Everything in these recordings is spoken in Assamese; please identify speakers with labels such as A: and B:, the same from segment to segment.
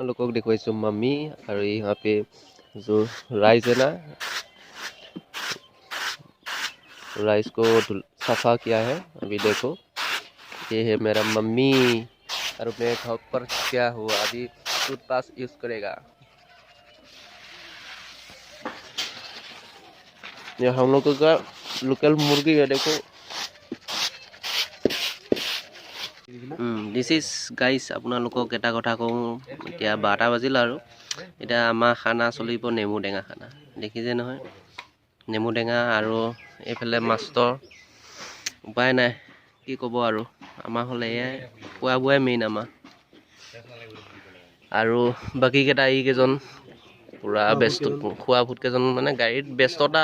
A: लोगों को देखो मम्मी और यहाँ पे जो राइस है ना, राइस को सफा किया है। अभी देखो ये है मेरा मम्मी और मेरे घर पर क्या हुआ, अभी टूथपेस्ट यूज करेगा। ये हम लोगों का लोकल मुर्गी है, देखो। दिस इज गाइस, আপোনালোকক এটা কথা কওঁ, এতিয়া 12টা বাজিল আৰু এতিয়া আমাৰ খানা চলিব নেমু টেঙা খানা। দেখিছে নহয়, নেমু টেঙা আৰু এইফালে মাছৰ উপায় নাই, কি ক'ব আৰু। আমাৰ হ'লে এয়াই খোৱা বোৱাই মেইন আমাৰ। আৰু বাকী কেইটা এইকেইজন পুৰা ব্যস্ত, খোৱা ভূত কেইজন মানে গাড়ীত ব্যস্ততা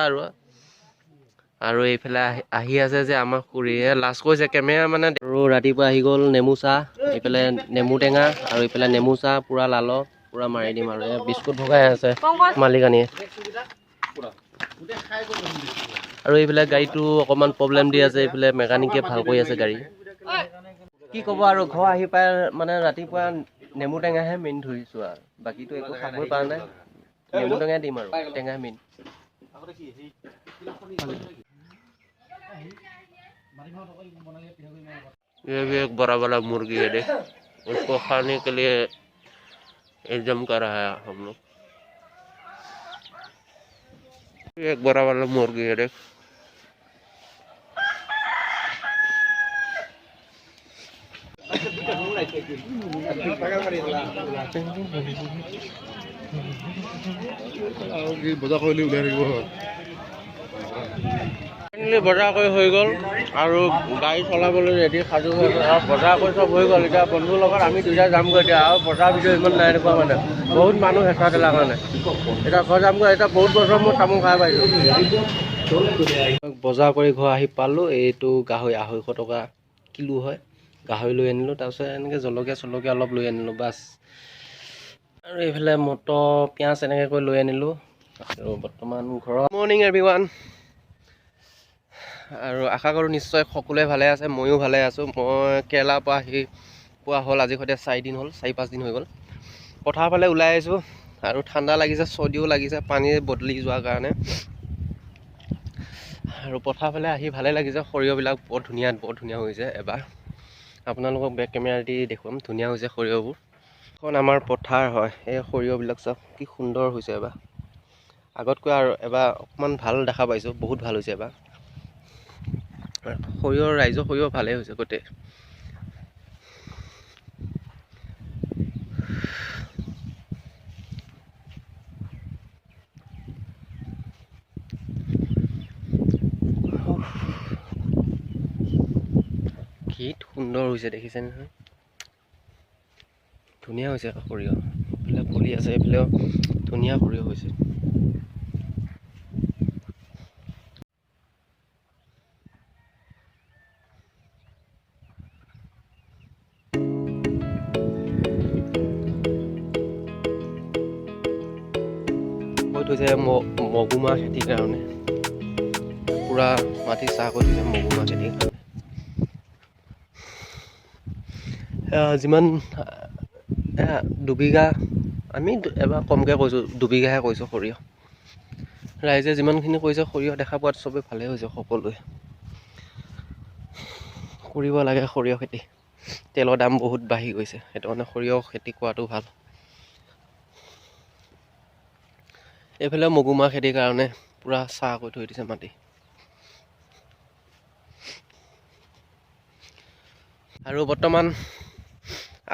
A: আৰু এইফালে আহি আছে যে আমাৰ খুৰীয়ে লাষ্ট কৈছে কেমেৰা মানে। আৰু ৰাতিপুৱা আহি গ'ল নেমু চাহ, এইফালে নেমু টেঙা আৰু এইফালে নেমু চাহ পুৰা লালক পুৰা মাৰি দিম। আৰু বিস্কুট ভগাই আছে মালিকানীয়ে। আৰু এইফালে গাড়ীটো অকণমান প্ৰব্লেম দি আছে, এইফালে মেকানিকে ভাল কৰি আছে গাড়ী। কি ক'ব আৰু, ঘৰ আহি পাই মানে ৰাতিপুৱা নেমু টেঙাহে মেইন ধৰিছোঁ আৰু বাকীটো একো খাবই পৰা নাই। নেমু টেঙাই দিম আৰু টেঙা মেইন। ये भी एक बड़ा वाला मुर्गी है, देख। उसको खाने के लिए इंतजाम कर रहा है हम लोग। एक बड़ा वाला मुर्गी है, देख। বজাৰ কৰি হৈ গ'ল আৰু গাড়ী চলাবলৈ ৰেডি সাজু হৈ গ'ল আৰু বজাৰ কৰি চব হৈ গ'ল। এতিয়া বন্ধুৰ লগত আমি দুইটা যামগৈ এতিয়া, আৰু বজাৰ ভিডিঅ' ইমান নাই এনেকুৱা মানে, বহুত মানুহ হেঁচা ঠেলা কাৰণে। এতিয়া ঘৰ যামগৈ, এতিয়া বহুত বছৰ মই তামোল খাই পাইছোঁ। বজাৰ কৰি ঘৰ আহি পালোঁ। এইটো গাহৰি 250 টকা কিলো হয়, গাহৰি লৈ আনিলোঁ। তাৰপিছত এনেকৈ জলকীয়া চলকীয়া অলপ লৈ আনিলোঁ, বাছ। আৰু এইফালে মটৰ পিঁয়াজ এনেকৈ কৰি লৈ আনিলোঁ। আৰু বৰ্তমান ঘৰত মৰ্ণিং এভৰিৱান। আৰু আশা কৰোঁ নিশ্চয় সকলোৱে ভালে আছে, ময়ো ভালে আছোঁ। মই কেৰেলাৰ পৰা আহি পোৱা হ'ল আজি সৈতে 4 দিন হ'ল, 4-5 দিন হৈ গ'ল। পথাৰৰ ফালে ওলাই আহিছোঁ আৰু ঠাণ্ডা লাগিছে, চৰ্দিও লাগিছে পানী বদলি যোৱাৰ কাৰণে। আৰু পথাৰৰ ফালে আহি ভালে লাগিছে, সৰিয়হবিলাক বৰ ধুনীয়া হৈছে এবাৰ। আপোনালোকক বেক কেমেৰা দি দেখুৱাম, ধুনীয়া হৈছে সৰিয়হবোৰ। এখন আমাৰ পথাৰ হয়, এই সৰিয়হবিলাক চাওক কি সুন্দৰ হৈছে এবাৰ। আগতকৈ আৰু এবাৰ অকণমান ভাল দেখা পাইছোঁ, বহুত ভাল হৈছে এবাৰ। ৰাইজৰ সৰিয়হ ভালেই হৈছে গোটেই। কি সুন্দৰ হৈছে দেখিছে নহয়, ধুনীয়া হৈছে সৰিয়হ। এইফালে ফুলি আছে, এইফালেও ধুনীয়া সৰিয়হ হৈছে। থৈছে মগুমাহ খেতিৰ কাৰণে, পুৰা মাটি চাহ কৰি থৈছে মগুমাহ খেতিৰ কাৰণে। যিমান 2 বিঘা, আমি এবাৰ কমকৈ কৈছোঁ, 2 বিঘাহে কৈছোঁ সৰিয়হ। ৰাইজে যিমানখিনি কৰিছে সৰিয়হ দেখা পোৱাত চবেই ভালেই হৈছে। সকলোৱে কৰিব লাগে সৰিয়হ খেতি। তেলৰ দাম বহুত বাঢ়ি গৈছে, সেইটো কাৰণে সৰিয়হ খেতি কৰাটো ভাল। এইফালে মগুমাহ খেতিৰ কাৰণে পুৰা চাহ কৰি থৈ দিছে মাটি। আৰু বৰ্তমান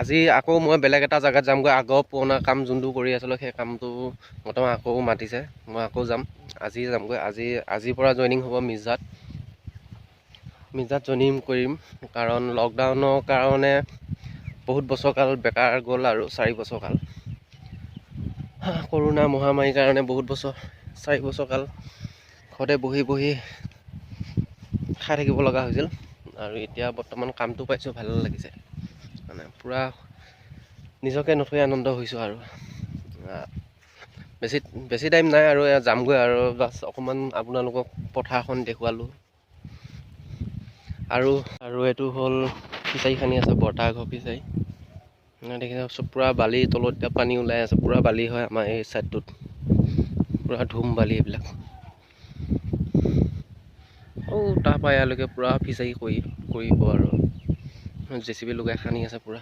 A: আজি আকৌ মই বেলেগ এটা জেগাত যামগৈ। আগৰ পুৰণা কাম যোনটো কৰি আছিলোঁ, সেই কামটো বৰ্তমান আকৌ মাতিছে, মই আকৌ যাম। আজি যামগৈ, আজিৰ পৰা জইনিং হ'ব মিৰ্জাত জইনিং কৰিম। কাৰণ লকডাউনৰ কাৰণে বহুত বছৰকাল বেকাৰ গ'ল আৰু 4 বছৰকাল। কৰোণা মহামাৰীৰ কাৰণে বহুত বছৰ, 4 বছৰকাল ঘৰতে বহি খাই থাকিব লগা হৈছিল। আৰু এতিয়া বৰ্তমান কামটো পাইছোঁ, ভাল লাগিছে মানে, পূৰা নিজকে নথৈ আনন্দ হৈছোঁ। আৰু বেছি টাইম নাই আৰু যামগৈ আৰু বাছ অকণমান আপোনালোকক পথাৰখন দেখুৱালোঁ। আৰু এইটো হ'ল ফিচাৰী খানি আছে, বৰ্তাঘৰ ফিচাৰী। দেখিছে চব পূৰা বালি তলত এতিয়া পানী ওলাই আছে, পূৰা বালি হয় আমাৰ এই ছাইডটোত, পূৰা ধুম বালি এইবিলাক। তাৰপৰা ইয়ালৈকে পূৰা ফিচাৰী কৰিব আৰু JCB লগাই খান্দি আছে পূৰা।